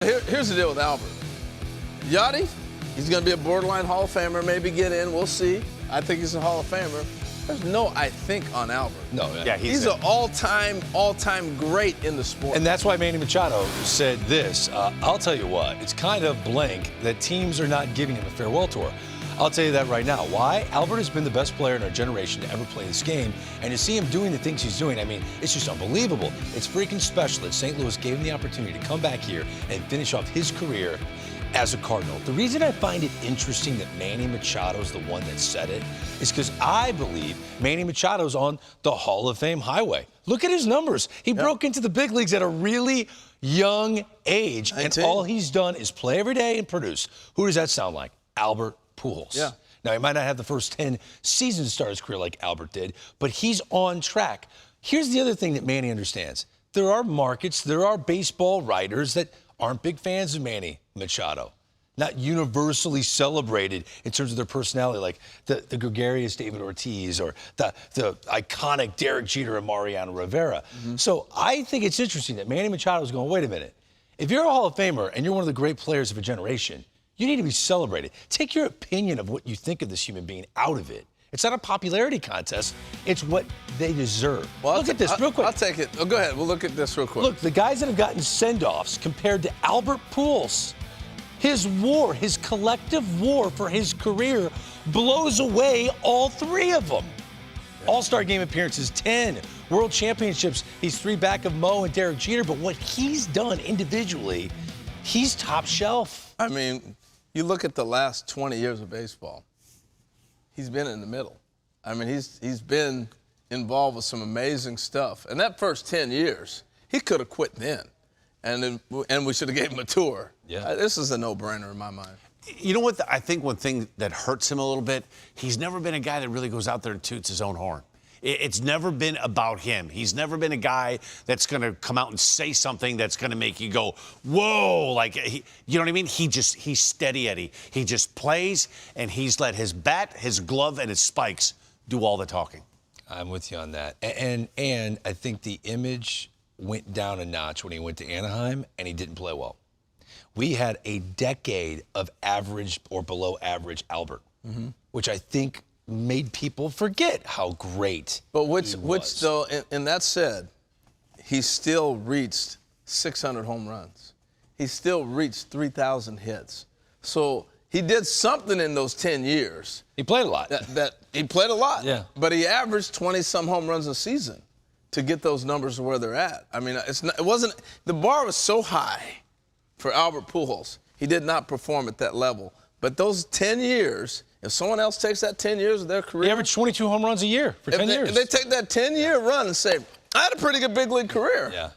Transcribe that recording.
Here's the deal with Albert. Yachty, he's going to be a borderline Hall of Famer, maybe get in. We'll see. I think he's a Hall of Famer. There's no I think on Albert. No, yeah, he's an all-time great in the sport. And that's why Manny Machado said this. I'll tell you what, it's kind of blank that teams are not giving him a farewell tour. I'll tell you that right now. Why? Albert has been the best player in our generation to ever play this game, and to see him doing the things he's doing, I mean, it's just unbelievable. It's freaking special that St. Louis gave him the opportunity to come back here and finish off his career as a Cardinal. The reason I find it interesting that Manny Machado's the one that said it is because I believe Manny Machado's on the Hall of Fame highway. Look at his numbers. He broke into the big leagues at a really young age, and all he's done is play every day and produce. Who does that sound like? Albert Pujols. Yeah. Now, he might not have the first 10 seasons to start his career like Albert did, but he's on track. Here's the other thing that Manny understands. There are markets, there are baseball writers that aren't big fans of Manny Machado. Not universally celebrated in terms of their personality, like the gregarious David Ortiz or the iconic Derek Jeter and Mariano Rivera. So I think it's interesting that Manny Machado is going, wait a minute. If you're a Hall of Famer and you're one of the great players of a generation, you need to be celebrated. Take your opinion of what you think of this human being out of it. It's not a popularity contest. It's what they deserve. Well, look at this real quick. I'll take it. Oh, go ahead. We'll look at this real quick. Look, the guys that have gotten send-offs compared to Albert Pujols, his WAR, his collective WAR for his career blows away all three of them. All-Star game appearances, 10. World championships, he's 3 back of Mo and Derek Jeter. But what he's done individually, he's top shelf. I mean, you look at the last 20 years of baseball, he's been in the middle. I mean, he's been involved with some amazing stuff. And that first 10 years, he could have quit then. And we should have gave him a tour. Yeah. This is a no-brainer in my mind. You know what? I think one thing that hurts him a little bit, he's never been a guy that really goes out there and toots his own horn. It's never been about him. He's never been a guy that's going to come out and say something that's going to make you go, whoa, like, you know what I mean? He's steady Eddie. He just plays, and he's let his bat, his glove, and his spikes do all the talking. I'm with you on that. And I think the image went down a notch when he went to Anaheim, and he didn't play well. We had a decade of average or below average Albert, which I think made people forget how great But which was. though, and that said, he still reached 600 home runs. He still reached 3,000 hits. So he did something in those 10 years. He played a lot. That he played a lot. Yeah. But he averaged 20-some home runs a season to get those numbers to where they're at. I mean, it wasn't, the bar was so high for Albert Pujols. He did not perform at that level. But those 10 years, if someone else takes that 10 years of their career. He averaged 22 home runs a year for 10 years. If they take that 10-year run and say, I had a pretty good big league career. Yeah.